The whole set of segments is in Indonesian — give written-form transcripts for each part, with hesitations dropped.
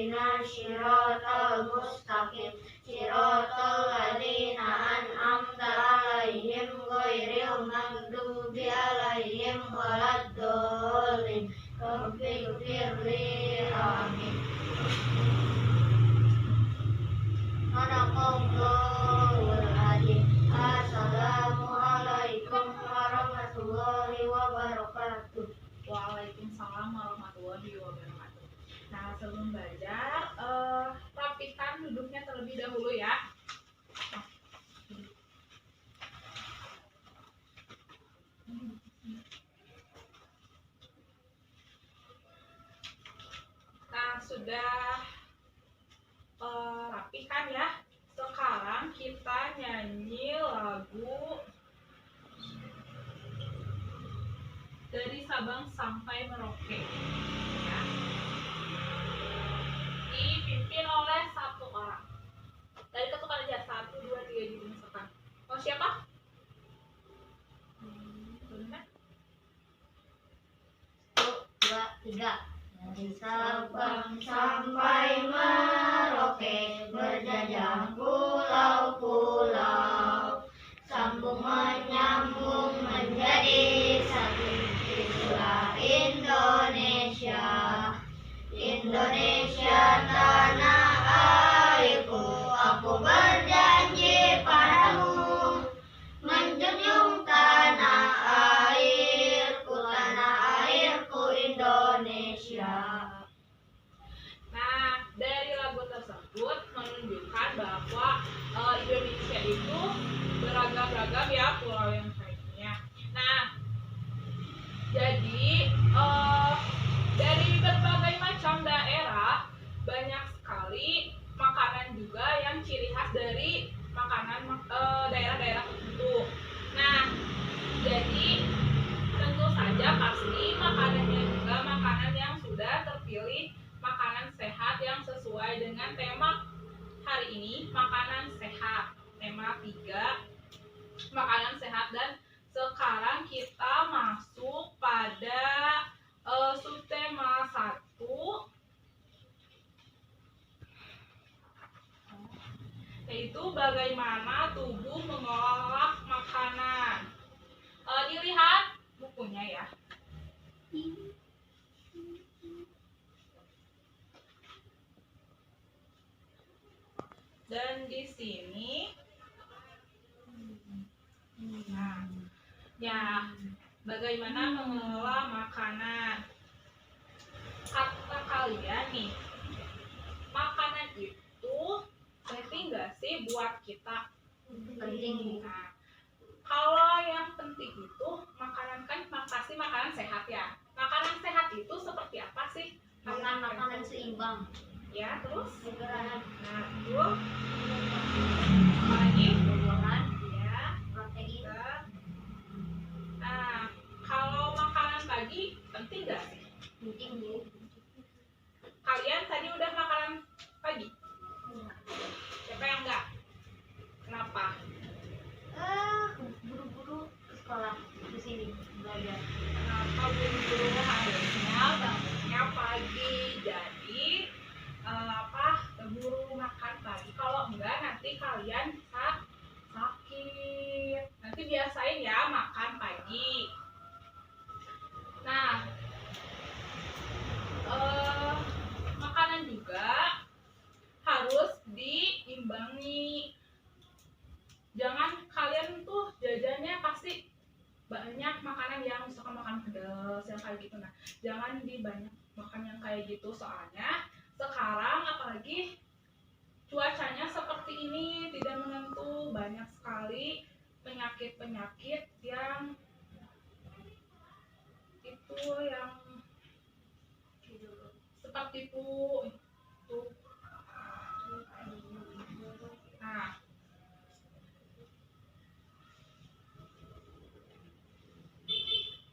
ihdinas siratal mustaqim siratal ladzina an'amta 'alaihim ghairil maghdubi 'alaihim waladdallin. Rabbighfirli amin. Sadaqallahul adzim. Assalamualaikum warahmatullahi wabarakatuh. Waalaikumsalam warahmatullahi wabarakatuh. Nah, sebelum belajar, rapikan duduknya terlebih dahulu ya. Nah, sudah rapikan ya. Sekarang kita nyanyi lagu Dari Sabang Sampai Merauke ya. Dipimpin oleh satu orang. Dari ketukan aja 1, 2, 3 dimasukkan. Oh, siapa? Benar? 1, 2, 3. Dari Sabang sampai Merauke berjajah pulau-pulau, sambung menyambung menjadi satu. Itulah Indonesia, Indonesia tanah airku. Aku berjanji padamu menjunjung tanah airku Indonesia. Nah, dari lagu tersebut menunjukkan bahwa Indonesia itu beragam-ragam ya pulau yang lainnya. Nah, jadi dari berbagai macam daerah banyak sekali makanan juga yang ciri khas dari makanan daerah-daerah tertentu. Nah, jadi tentu saja pasti makanannya juga makanan yang sudah terpilih, makanan sehat yang sesuai dengan tema hari ini, makanan sehat. Tema 3, makanan sehat. Dan sekarang kita masuk pada subtema 1, yaitu bagaimana tubuh mengolah makanan. Dilihat bukunya ya. Dan di sini nah, ya, bagaimana mengelola makanan. Kata kalian nih, makanan itu penting gak sih buat kita? Penting. Nah, kalau yang penting itu makanan kan pasti makanan sehat ya. Makanan sehat itu seperti apa sih? Makan makanan seimbang. Ya, terus? Nah, itu apalagi? buah-buahan, Ya, protein. nah, kalau makanan pagi penting gak sih? Penting Bu. Kalian tadi udah makanan pagi? Siapa yang enggak? Kenapa? Buru-buru ke sekolah di sini belajar. Kenapa buru-buru harusnya bangunnya pagi? Jadi keburu makan pagi. Kalau enggak nanti kalian sakit. Nanti biasain ya makan pagi. Nah, makanan juga harus diimbangi. Jangan kalian tuh jajannya pasti banyak makanan yang misalkan makan pedas yang kayak gitu. Nah, jangan dibanyak makan yang kayak gitu, soalnya sekarang apalagi cuacanya seperti ini tidak menentu, banyak sekali penyakit-penyakit yang itu yang seperti flu itu. Nah,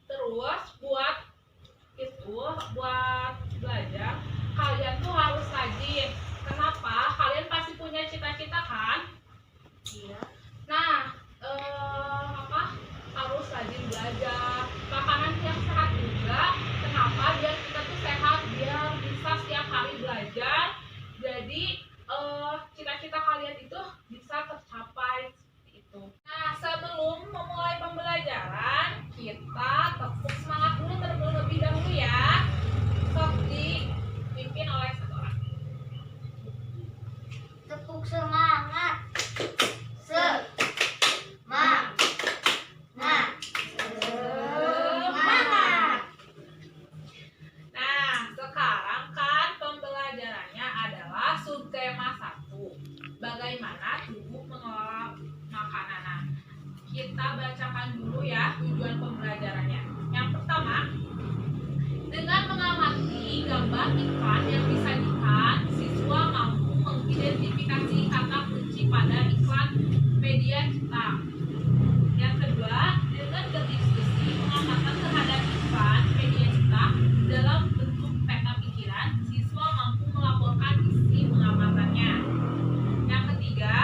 terus buat belajar kalian tuh harus rajin. Kenapa? Kalian pasti punya cita-cita kan? Iya. Nah, harus rajin belajar. Makanan yang sehat juga. Kenapa? Biar kita tuh sehat, biar bisa setiap hari belajar. Jadi cita-cita kalian itu bisa tercapai seperti itu. Nah, sebelum memulai pembelajaran, kita tepuk semangat dulu terlebih dahulu ya. Sok dipimpin oleh satu orang. Tepuk semangat. Semangat. Semangat. Nah, sekarang kan pembelajarannya adalah subtema 1. Bagaimana tubuh mengelola makanan. Nah, kita bacakan dulu ya tujuan pembelajarannya. Yang pertama, dengan mengamati gambar iklan yang disajikan, siswa mampu mengidentifikasi kata kunci pada iklan media cetak. Yang kedua, dengan berdiskusi pengamatan terhadap iklan media cetak dalam bentuk peta pikiran, siswa mampu melaporkan isi pengamatannya. Yang ketiga,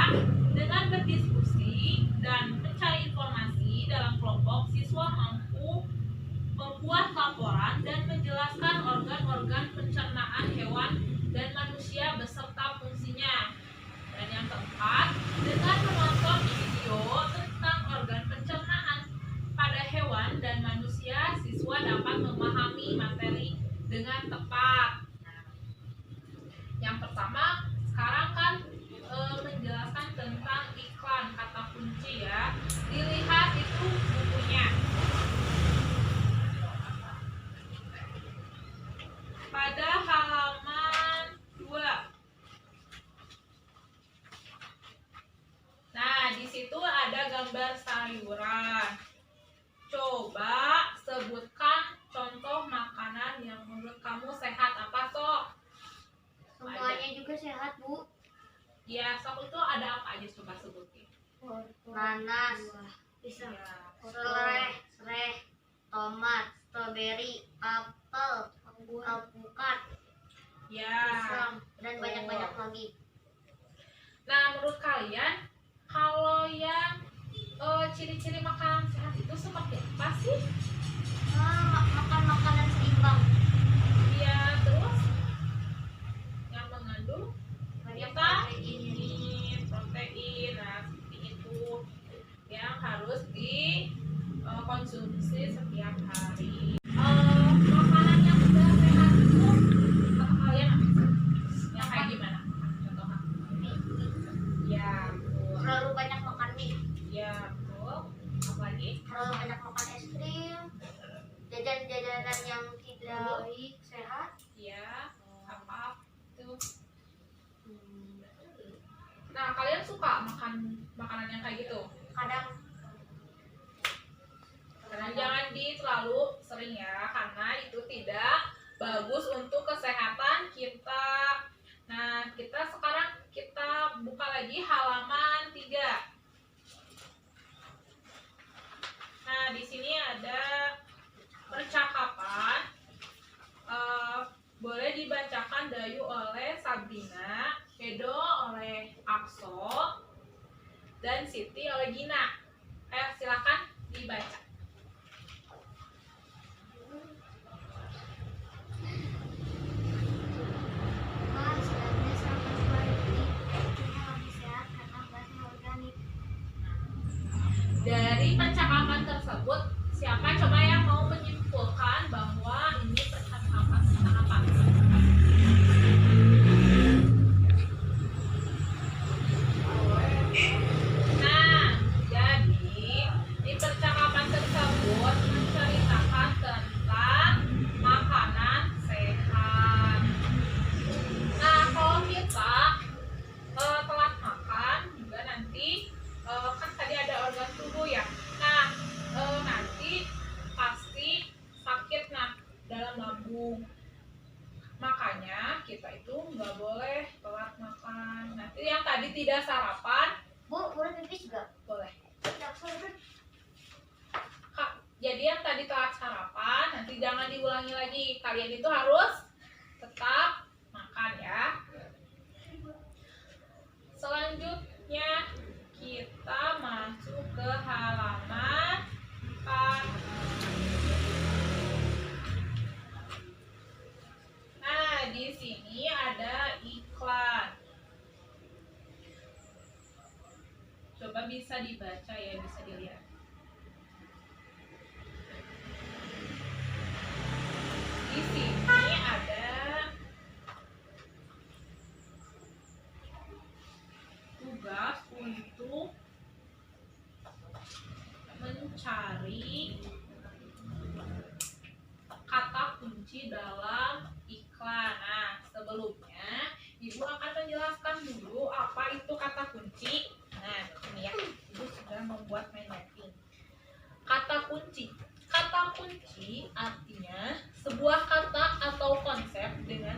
dengan berdiskusi dan mencari informasi dalam kelompok, siswa mampu membuat laporan dan menjelaskan organ-organ pencernaan hewan dan manusia beserta fungsinya. Dan yang keempat, dengan menonton video tentang organ pencernaan pada hewan dan manusia, siswa dapat memahami materi dengan tepat. Yang pertama, sekarang kan menjelaskan tentang iklan kata kunci ya. Dilihat itu bukunya. Pada halaman 2. Nah, di situ ada gambar sayuran. Coba sebutkan contoh makanan yang menurut kamu sehat apa, Sok? Semuanya juga sehat, Bu. Ya, Sok itu ada apa aja, coba sebutin. Nanas, Ya, serai, tomat, stroberi, apel, alpukat, ya. pisang, dan banyak-banyak lagi. Nah, menurut kalian, kalau yang ciri-ciri makanan sehat itu seperti apa sih? Makan makanan seimbang. Ya, terus yang mengandung Banyak vitamin, protein, nah seperti itu yang harus dikonsumsi setiap hari. Makanan yang udah sehat itu kata kalian apa sih? Yang kayak gimana? Contohnya? Ya, betul. Terlalu banyak makan mie, Ya, betul. Apa lagi? terlalu banyak makan es krim, jajan-jajanan yang tidak baik, sehat. Ya, apa itu? Nah, kalian suka makan makanan yang kayak gitu? Kadang Jangan terlalu sering ya, karena itu tidak bagus untuk kesehatan kita. Nah, sekarang kita buka lagi halaman 3. Nah, di sini ada percakapan. Boleh dibacakan Dayu oleh Sabrina, Edo oleh Akso, dan Siti oleh Gina. Silakan dibaca. sebenarnya sama seperti tentunya lebih sehat karena bahannya organik. Dari percakapan tersebut, siapa coba yang mau menyimpulkan bahwa ini percakapan tentang apa? Nah, jadi di percakapan tersebut menceritakan tentang makanan sehat. Nah, kalau kita telat makan juga nanti kan tadi ada organ tubuh ya. Nah, nanti pasti sakit dalam lambung. Makanya kita itu nggak boleh telat makan. Nanti yang tadi tidak sarapan Bu, boleh pipis juga? boleh. Tidak sulit. Kak, jadi yang tadi telat sarapan nanti jangan diulangi lagi. Kalian itu harus tetap makan ya. Selanjutnya kita masuk ke halaman 4. Nah, di sini ada iklan. bisa dibaca ya, bisa dilihat. Di sini ada tugas untuk mencari kata kunci dalam iklan. Nah, sebelumnya Ibu akan menjelaskan dulu apa itu kata kunci. Nah, ini ya, Ibu sudah membuat mind mapping. Kata kunci. Kata kunci artinya sebuah kata atau konsep dengan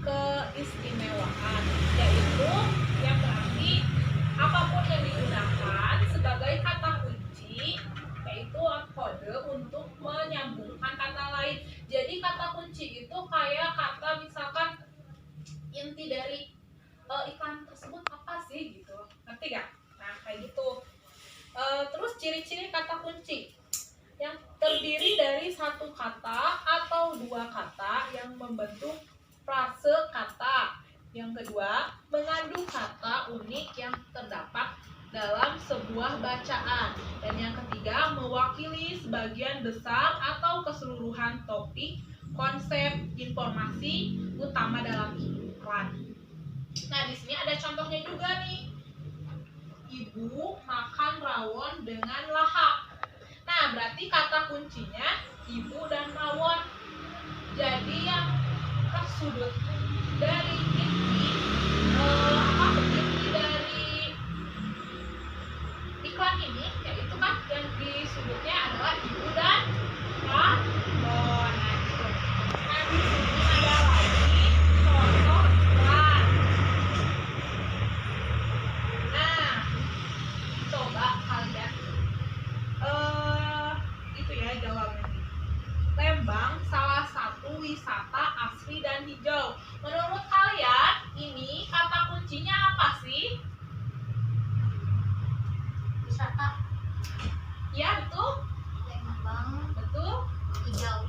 keistimewaan, yaitu yang berarti apapun yang digunakan sebagai kata kunci, yaitu kode untuk menyambungkan kata lain. Jadi kata kunci itu kayak kata misalkan inti dari iklan tersebut apa sih gitu, ngerti gak? Nah kayak gitu. Terus ciri-ciri kata kunci yang terdiri dari satu kata atau dua kata yang membentuk frase kata. Yang kedua, mengandung kata unik yang terdapat dalam sebuah bacaan. Dan yang ketiga, mewakili sebagian besar atau keseluruhan topik, konsep, informasi utama dalam iklan. Nah, di sini ada contohnya juga nih. Ibu makan rawon dengan lahap. Nah, berarti kata kuncinya ibu dan rawon. Jadi yang tersudut dari inti dari iklan ini, yaitu kan yang di sudutnya adalah ibu dan rawon. Nah, di sini ada lagi contoh iklan. Nah, coba kalian itu ya jawabnya. Lembang salah satu wisata asri dan hijau. Menurut kalian ini kata kuncinya apa sih? Wisata Ya betul, Lembang betul. hijau.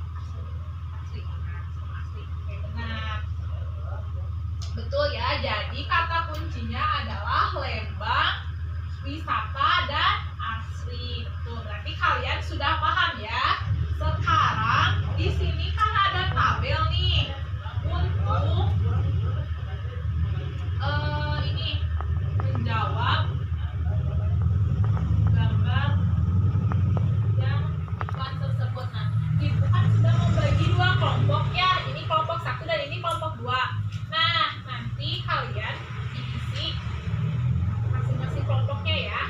Asli, asli. Oke, benar. Betul ya. Jadi kata kuncinya adalah Lembang, wisata dan asri. Betul. Berarti kalian sudah paham ya. Sekarang di sini kan ada tabel nih untuk ini menjawab gambar yang iklan tersebut. Nah, Ibu kan sudah membagi dua kelompok ya. Ini kelompok 1 dan ini kelompok 2. Nah, nanti kalian diisi masing-masing kelompoknya ya.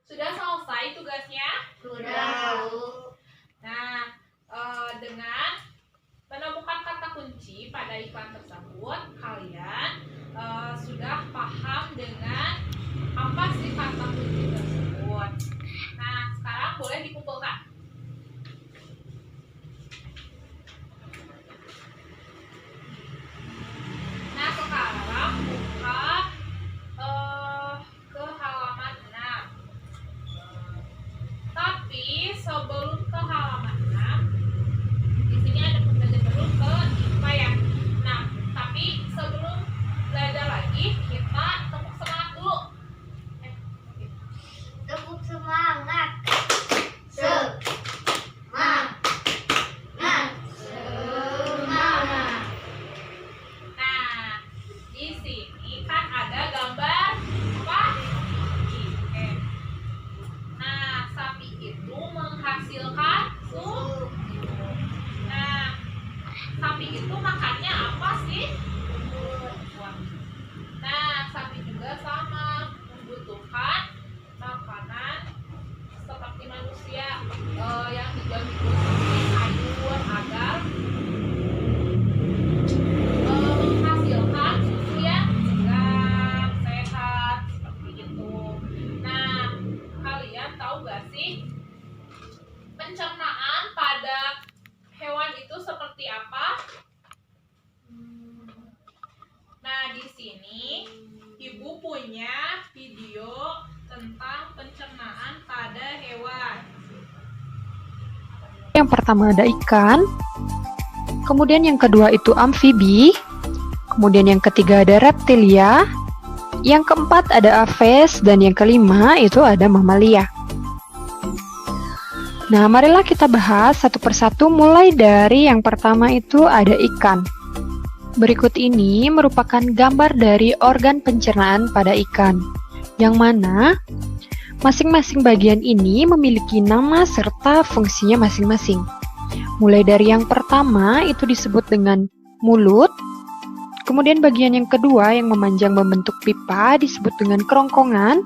Sudah selesai tugasnya? Sudah. Nah, dengan menemukan kata kunci pada iklan tersebut, kalian sudah paham dengan apa sih kata kunci tersebut. Nah, sekarang boleh dikumpulkan. Nah, sekarang buka ke halaman 6. Tapi sebelum ke halaman 6, di sini ada pembelajaran baru ke IPA ya. Nah, tapi sebelum belajar lagi, kita tepuk semangat dulu. Tepuk semangat. Semangat. Nah, di sini kan ada gambar apa? Oke. Nah, sapi itu menghasilkan susu. Nah, sapi itu makannya apa sih? Nah, sapi juga sama membutuhkan makanan seperti manusia yang dijamin seperti sayur agar menghasilkan susu yang segar, sehat, seperti itu. Nah, kalian tahu gak sih pencernaan pada hewan itu seperti apa? Nah, di sini Ibu punya video tentang pencernaan pada hewan. Yang pertama ada ikan, kemudian yang kedua itu amfibi, kemudian yang ketiga ada reptilia, yang keempat ada aves, dan yang kelima itu ada mamalia. Nah, marilah kita bahas satu persatu mulai dari yang pertama itu ada ikan. Berikut ini merupakan gambar dari organ pencernaan pada ikan, yang mana masing-masing bagian ini memiliki nama serta fungsinya masing-masing. Mulai dari yang pertama itu disebut dengan mulut, kemudian bagian yang kedua yang memanjang membentuk pipa disebut dengan kerongkongan,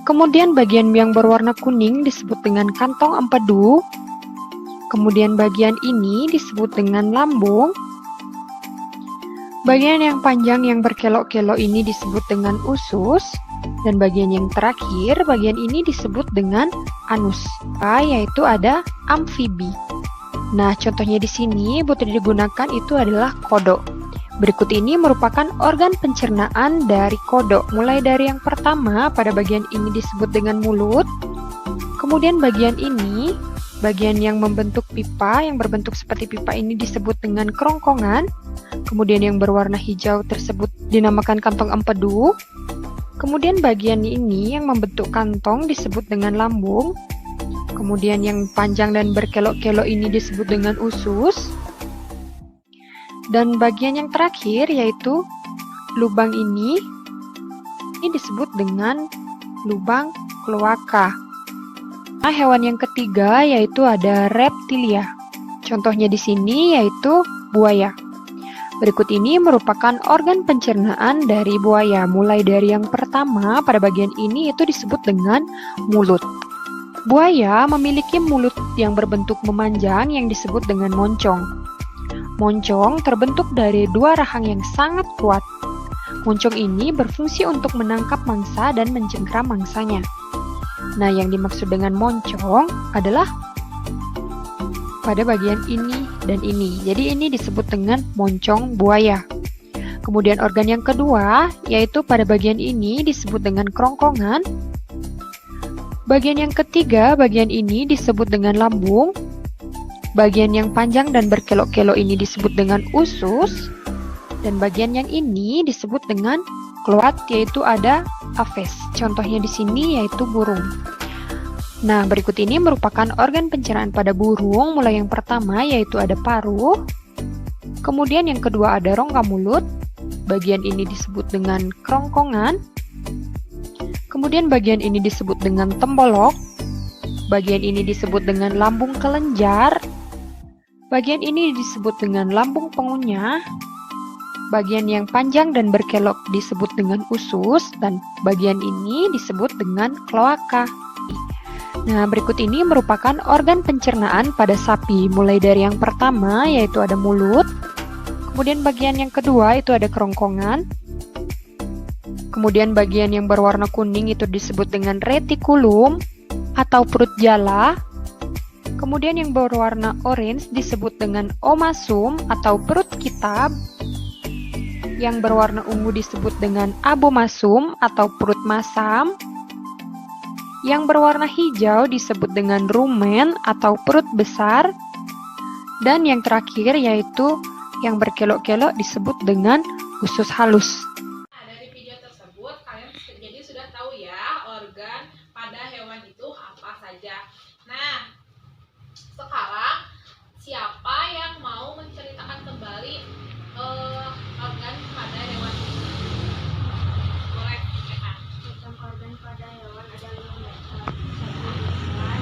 kemudian bagian yang berwarna kuning disebut dengan kantong empedu, kemudian bagian ini disebut dengan lambung, bagian yang panjang yang berkelok-kelok ini disebut dengan usus, dan bagian yang terakhir, bagian ini disebut dengan anus, yaitu ada amfibi. Nah, contohnya di sini buat digunakan itu adalah kodok. Berikut ini merupakan organ pencernaan dari kodok. Mulai dari yang pertama, pada bagian ini disebut dengan mulut, kemudian bagian ini, bagian yang membentuk pipa, yang berbentuk seperti pipa ini disebut dengan kerongkongan, kemudian yang berwarna hijau tersebut dinamakan kantong empedu, kemudian bagian ini yang membentuk kantong disebut dengan lambung, kemudian yang panjang dan berkelok-kelok ini disebut dengan usus, dan bagian yang terakhir yaitu lubang ini disebut dengan lubang kloaka. Nah, hewan yang ketiga yaitu ada reptilia. Contohnya di sini yaitu buaya. Berikut ini merupakan organ pencernaan dari buaya. Mulai dari yang pertama, pada bagian ini itu disebut dengan mulut. Buaya memiliki mulut yang berbentuk memanjang yang disebut dengan moncong. Moncong terbentuk dari dua rahang yang sangat kuat. Moncong ini berfungsi untuk menangkap mangsa dan mencengkram mangsanya. Nah, yang dimaksud dengan moncong adalah pada bagian ini dan ini. Jadi ini disebut dengan moncong buaya. Kemudian organ yang kedua, yaitu pada bagian ini disebut dengan kerongkongan. Bagian yang ketiga, bagian ini disebut dengan lambung. Bagian yang panjang dan berkelok-kelok ini disebut dengan usus. Dan bagian yang ini disebut dengan kloat, yaitu ada aves. Contohnya di sini yaitu burung. Nah, berikut ini merupakan organ pencernaan pada burung. Mulai yang pertama yaitu ada paruh. Kemudian yang kedua ada rongga mulut. Bagian ini disebut dengan kerongkongan. Kemudian bagian ini disebut dengan tembolok. Bagian ini disebut dengan lambung kelenjar. Bagian ini disebut dengan lambung pengunyah. Bagian yang panjang dan berkelok disebut dengan usus, dan bagian ini disebut dengan kloaka. Nah, berikut ini merupakan organ pencernaan pada sapi. Mulai dari yang pertama yaitu ada mulut. Kemudian bagian yang kedua itu ada kerongkongan. Kemudian bagian yang berwarna kuning itu disebut dengan retikulum atau perut jala. Kemudian yang berwarna orange disebut dengan omasum atau perut kitab. Yang berwarna ungu disebut dengan abomasum atau perut masam. Yang berwarna hijau disebut dengan rumen atau perut besar. Dan yang terakhir yaitu yang berkelok-kelok disebut dengan usus halus. Nah, dari video tersebut kalian jadi sudah tahu ya organ pada hewan itu apa saja. Nah, sekarang siapa yang mau menceritakan kembali organ pada hewan itu? Boleh, Eka. Sistem organ pada hewan ada 5 dasar. 1 besar,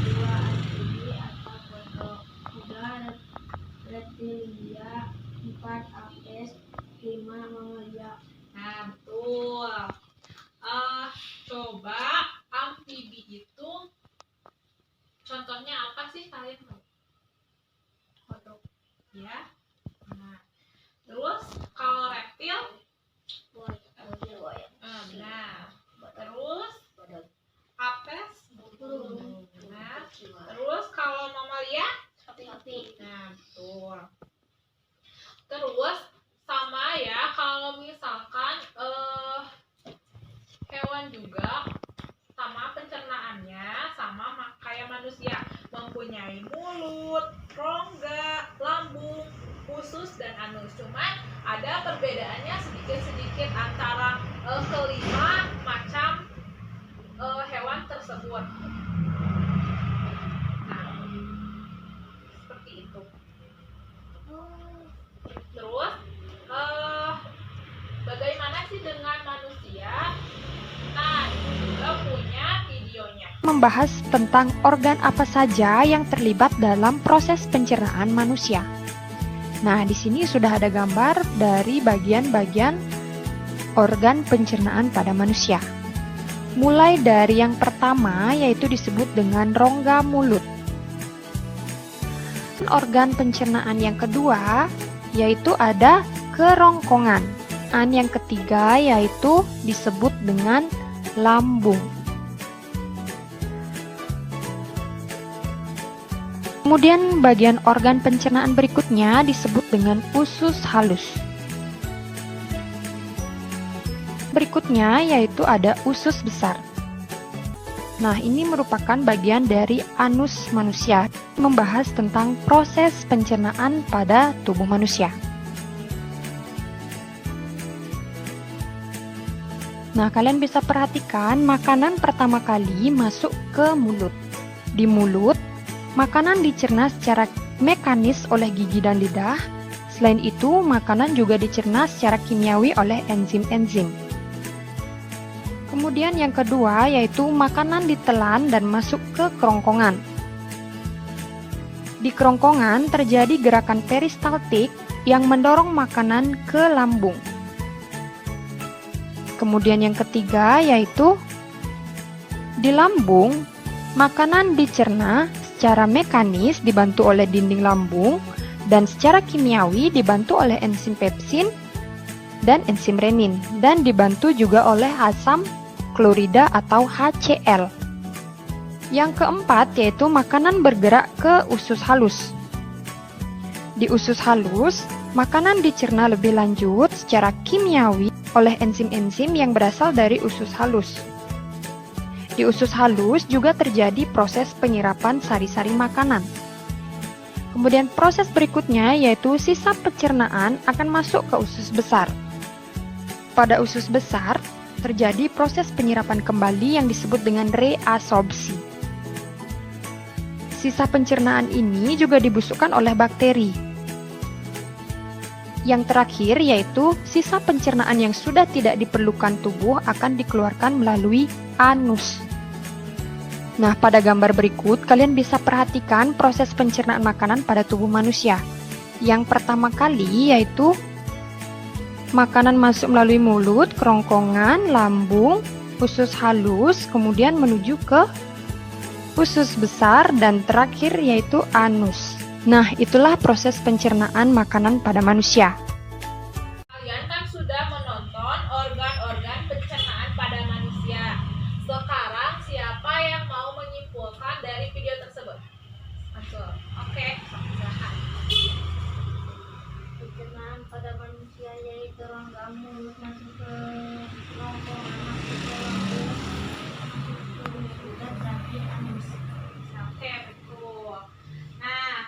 2 amfibi atau kodok, 3 reptilia, 4 aves, 5 mamalia. Nah, betul. Coba amfibi itu contohnya apa sih kalian tahu? Kodok, Ya. Nah, terus kalau reptil, buaya, nah, terus apes, burung, nah, terus kalau mamalia, sapi, nah, betul. Terus sama ya, kalau misalkan hewan juga Cuman ada perbedaannya sedikit-sedikit antara kelima macam hewan tersebut. Nah, seperti itu. Terus bagaimana sih dengan manusia? Nah, ini juga punya videonya. Membahas tentang organ apa saja yang terlibat dalam proses pencernaan manusia. Nah, di sini sudah ada gambar dari bagian-bagian organ pencernaan pada manusia. Mulai dari yang pertama, yaitu disebut dengan rongga mulut. Organ pencernaan yang kedua, yaitu ada kerongkongan. Yang ketiga, yaitu disebut dengan lambung. Kemudian bagian organ pencernaan berikutnya disebut dengan usus halus. Berikutnya yaitu ada usus besar. Nah, ini merupakan bagian dari anus manusia, membahas tentang proses pencernaan pada tubuh manusia. Nah, kalian bisa perhatikan makanan pertama kali masuk ke mulut. Di mulut, makanan dicerna secara mekanis oleh gigi dan lidah. Selain itu, makanan juga dicerna secara kimiawi oleh enzim-enzim. Kemudian yang kedua yaitu makanan ditelan dan masuk ke kerongkongan. Di kerongkongan terjadi gerakan peristaltik yang mendorong makanan ke lambung. Kemudian yang ketiga yaitu di lambung, makanan dicerna secara mekanis dibantu oleh dinding lambung dan secara kimiawi dibantu oleh enzim pepsin dan enzim renin dan dibantu juga oleh asam klorida atau HCl. Yang keempat yaitu makanan bergerak ke usus halus. Di usus halus, makanan dicerna lebih lanjut secara kimiawi oleh enzim-enzim yang berasal dari usus halus. Di usus halus juga terjadi proses penyerapan sari-sari makanan. Kemudian proses berikutnya yaitu sisa pencernaan akan masuk ke usus besar. Pada usus besar, terjadi proses penyerapan kembali yang disebut dengan reabsorpsi. Sisa pencernaan ini juga dibusukkan oleh bakteri. Yang terakhir yaitu sisa pencernaan yang sudah tidak diperlukan tubuh akan dikeluarkan melalui anus. Nah, pada gambar berikut kalian bisa perhatikan proses pencernaan makanan pada tubuh manusia. Yang pertama kali yaitu makanan masuk melalui mulut, kerongkongan, lambung, usus halus, kemudian menuju ke usus besar, dan terakhir yaitu anus. Nah, itulah proses pencernaan makanan pada manusia. Kalian kan sudah menonton organ-organ pencernaan pada manusia. Sekarang siapa yang mau menyimpulkan dari video tersebut? Masuk. Oke, silahkan. Pencernaan pada manusia yaitu rongga mulut masuk ke kerongkongan, masuk ke lambung, masuk ke dan terakhir anus. Oke, betul. Nah,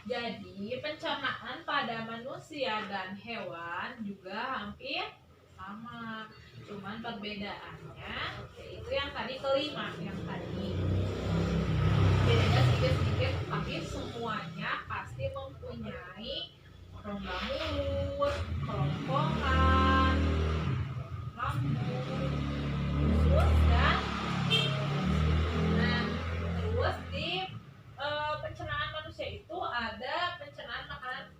jadi pencernaan pada manusia dan hewan juga hampir sama. Cuman perbedaannya yaitu yang tadi kelima, yang tadi bedanya sedikit-sedikit, tapi semuanya pasti mempunyai rongga mulut, kerongkongan, lambung, usus, dan nah, terus di pencernaan manusia itu ada pencernaan makanan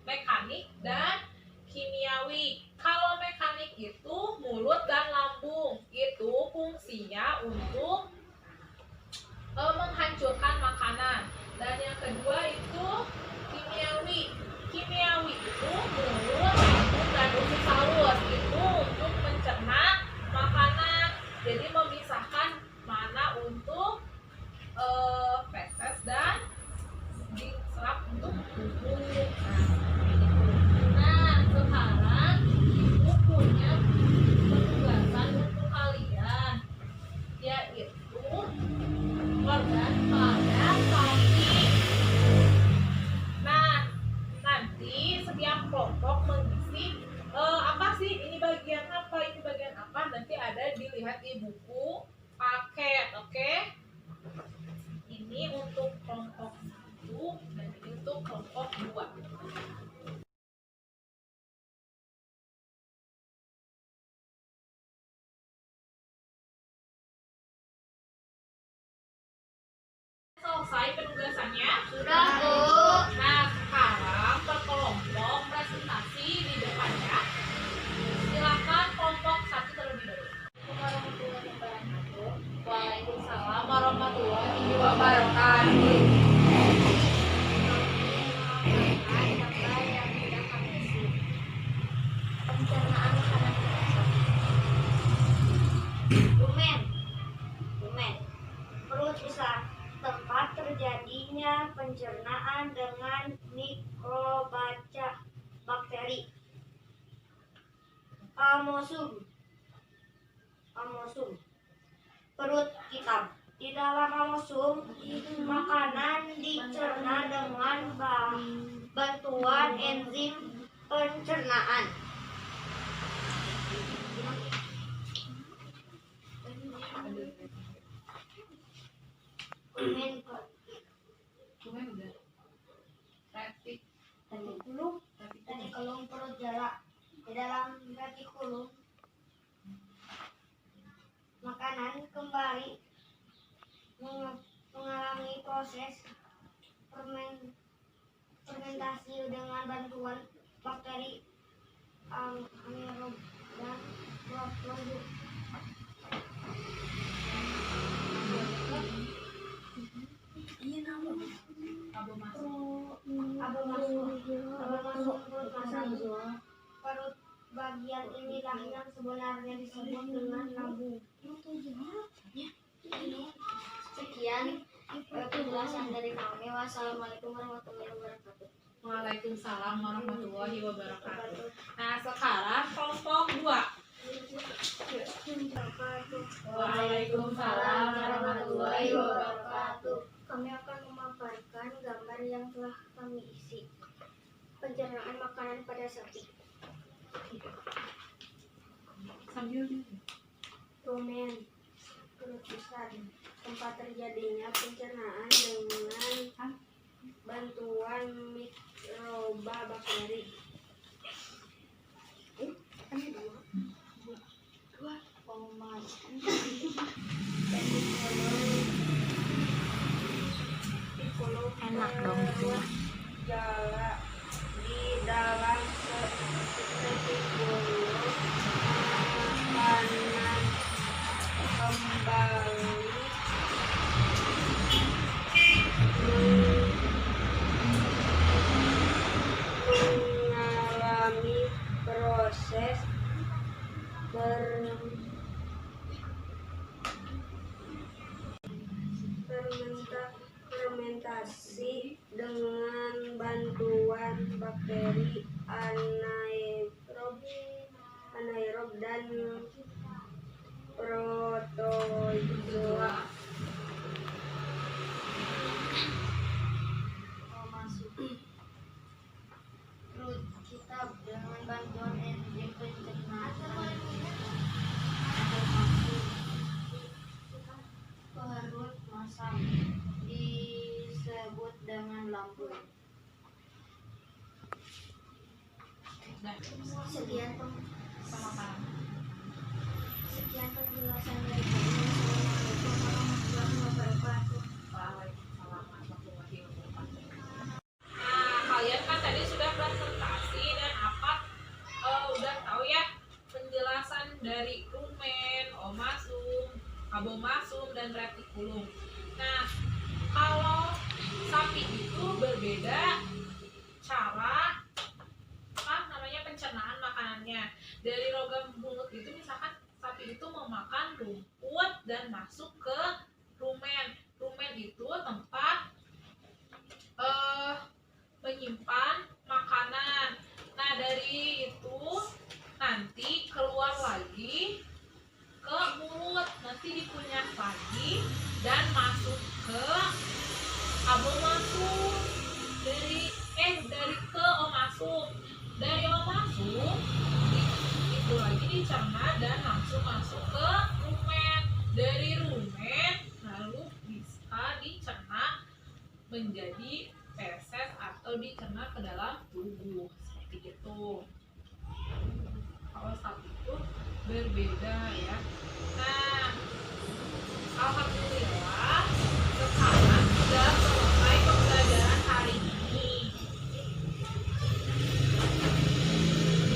mekanik dan kimiawi. Kalau mekanik itu mulut dan lambung, itu fungsinya untuk menghancurkan makanan. Dan yang kedua itu kimiawi. Kimiawi itu mulut, lambung, dan usus sih ini bagian apa, ini bagian apa, nanti ada dilihat di buku paket. Oke, ini untuk kelompok 1 dan ini untuk kelompok 2. Selesai penugasannya? Sudah, Bu. Nah, sekarang per kelompok presentasi di depannya. Silakan kelompok 1 terlebih dahulu. Warahmatullahi wabarakatuh. Waalaikumsalam warahmatullahi wabarakatuh. Gambar yang sudah kami isi. Pencernaan makanan berasal. Rumen. Perut besar. Tempat terjadinya pencernaan dengan mikrobaca bakteri. Amosum. Perut hitam. Di dalam amosum, makanan dicerna dengan bantuan enzim pencernaan. Retikulum perut jala. Di dalam retikulum, makanan kembali mengalami proses fermentasi dengan bantuan bakteri anaerob dan protozoa. Perut bagian inilah yang sebenarnya disebut dengan lambung. Sekian penjelasan dari kami. Wassalamualaikum warahmatullahi wabarakatuh. Waalaikumsalam warahmatullahi wabarakatuh. Nah, sekarang kelompok 2. Waalaikumsalam warahmatullahi wabarakatuh. Kami akan memaparkan gambar yang telah kami isi. Pencernaan makanan pada sapi. Rumen. Perut besar. Tempat terjadinya pencernaan dengan bantuan mikroba bakteri. Enak dong itu. Jala di dalam retikulum, makanan kembali mengalami proses fermentasi dengan bantuan bakteri anaerob dan protozoa. Perut kita dengan bantuan enzim pencernaan. Perut masam disebut dengan lambung. Sekian penjelasan dari kami. Wassalamualaikum warahmatullahi wabarakatuh. Waalaikumsalam warahmatullahi wabarakatuh. Nah, kalian kan tadi sudah presentasi dan udah tahu ya penjelasan dari rumen, omasum, abomasum, dan retikulum. Nah, kalau sapi itu berbeda cara pencernaan makanannya. Dari rongga mulut itu misalkan sapi itu memakan rumput dan masuk ke rumen. Rumen itu tempat menyimpan makanan. Nah, dari itu nanti keluar lagi ke mulut, nanti dikunyah lagi dan masuk ke abomasum. Dari ke omasum. Dari omasum dicerna dan langsung masuk ke rumen. Dari rumen lalu bisa dicerna menjadi feses atau dicerna ke dalam tubuh seperti itu. Kalau sapi itu berbeda ya. Nah, alhamdulillah sekarang sudah selesai pembelajaran hari ini.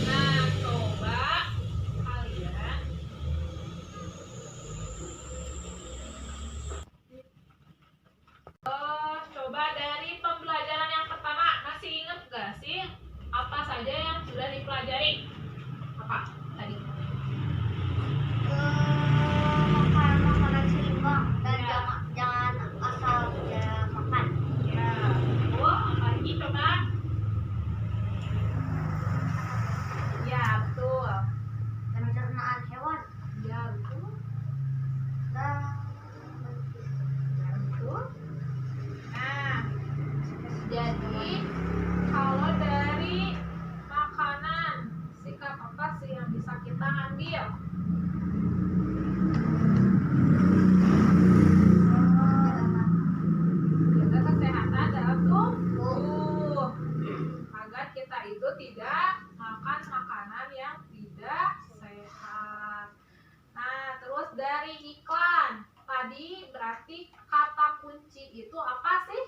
Nah, coba kalian coba dari pembelajaran yang pertama, masih ingat gak sih apa saja yang sudah dipelajari? Apa tadi? Makanan seimbang dan Ya. jangan asal ya makan. Ya, betul. Apa lagi coba? Ya, betul. Pencernaan hewan Ya, betul. dan Ya, betul. Nah, jadi kalau dari makanan, sikap apa sih yang bisa kita ambil? Jaga kesehatan dalam tubuh agar kita itu tidak makan makanan yang tidak sehat. Nah, terus dari iklan tadi berarti kata kunci itu apa sih?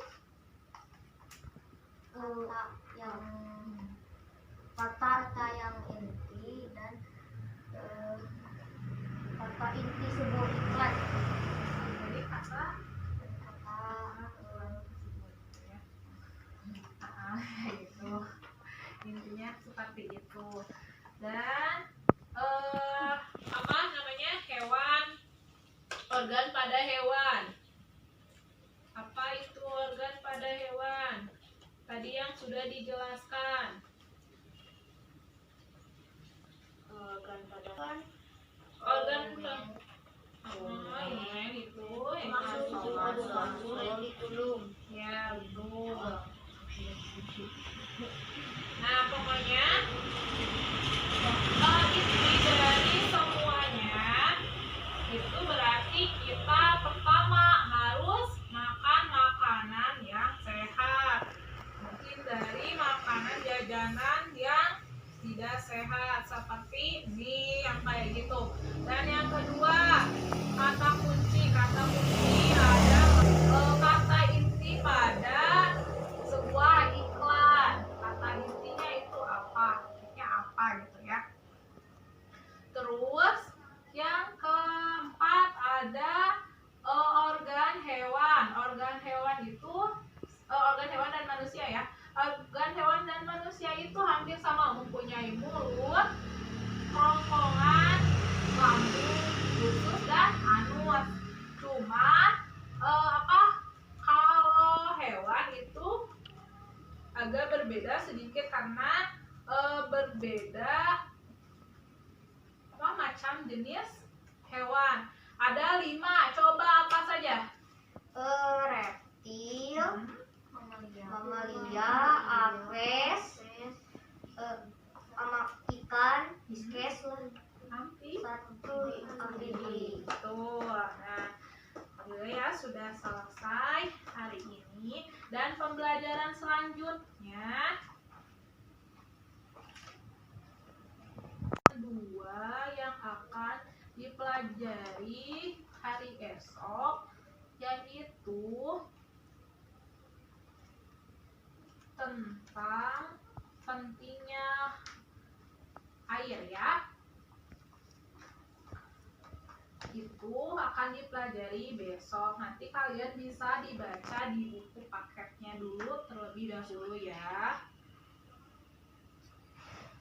kata yang inti dan kata inti sebuah iklan. Jadi kata itu intinya seperti itu. Dan apa namanya, hewan, organ pada hewan. Apa itu organ pada hewan? Tadi yang sudah dijelaskan. Organ pada hewan. Organ itu yang Tulung. ya, betul. Nah, pokoknya inti dari semuanya itu berarti kita pertama harus makan makanan yang sehat. Mungkin dari makanan jajanan yang tidak sehat seperti mie yang kayak gitu. Dan yang kedua, kata kunci ada kata inti pada sebuah iklan. Kata intinya itu apa? Intinya apa gitu ya. Terus yang keempat ada organ hewan. Organ hewan itu organ hewan dan manusia ya. Organ hewan dan manusia itu hampir sama, mempunyai mulut, kerongkongan, lambung, usus dan anus. Cuman kalau hewan itu agak berbeda sedikit karena berbeda macam jenis hewan. Ada 5. Coba apa saja? Reptil, mamalia, aves, sama ikan, iskes, satu amfibi. Betul. Nah, alhamdulillah ya sudah selesai hari ini. Dan pembelajaran selanjutnya kedua yang akan dipelajari hari esok yaitu tentang pentingnya air ya. Itu akan dipelajari besok. Nanti kalian bisa dibaca di buku paketnya dulu terlebih dahulu ya.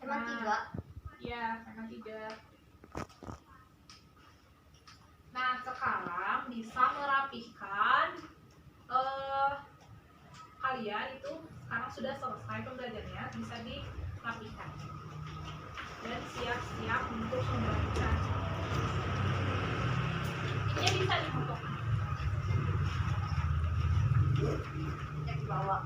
Emang Nah, 3? ya, tema 3. Nah, sekarang bisa merapihkan kalian itu sekarang sudah selesai pembelajarannya, bisa dirapihkan dan siap-siap untuk membaca. Ini bisa difoto. Cek bawah.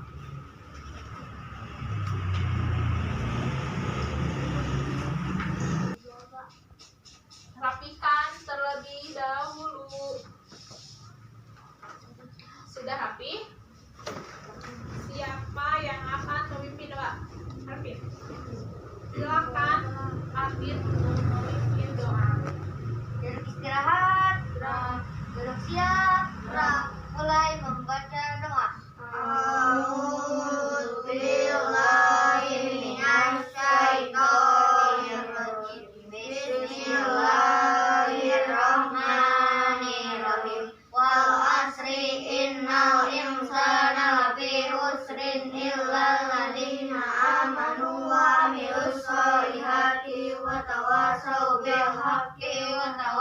Sudah rapi? Siapa yang akan memimpin doa? Arvin. Silakan Arvin memimpin doa. Duduk istirahat, duduk siap, mulai membaca doa. A'udzubillahiminasyaitonirrajim. Bismillahirrahmanirrahim. Wal asri innal insana lafi khusrin illal ladzina amanu wa amilus solihati wa tawasau bil haqqi wa tawasau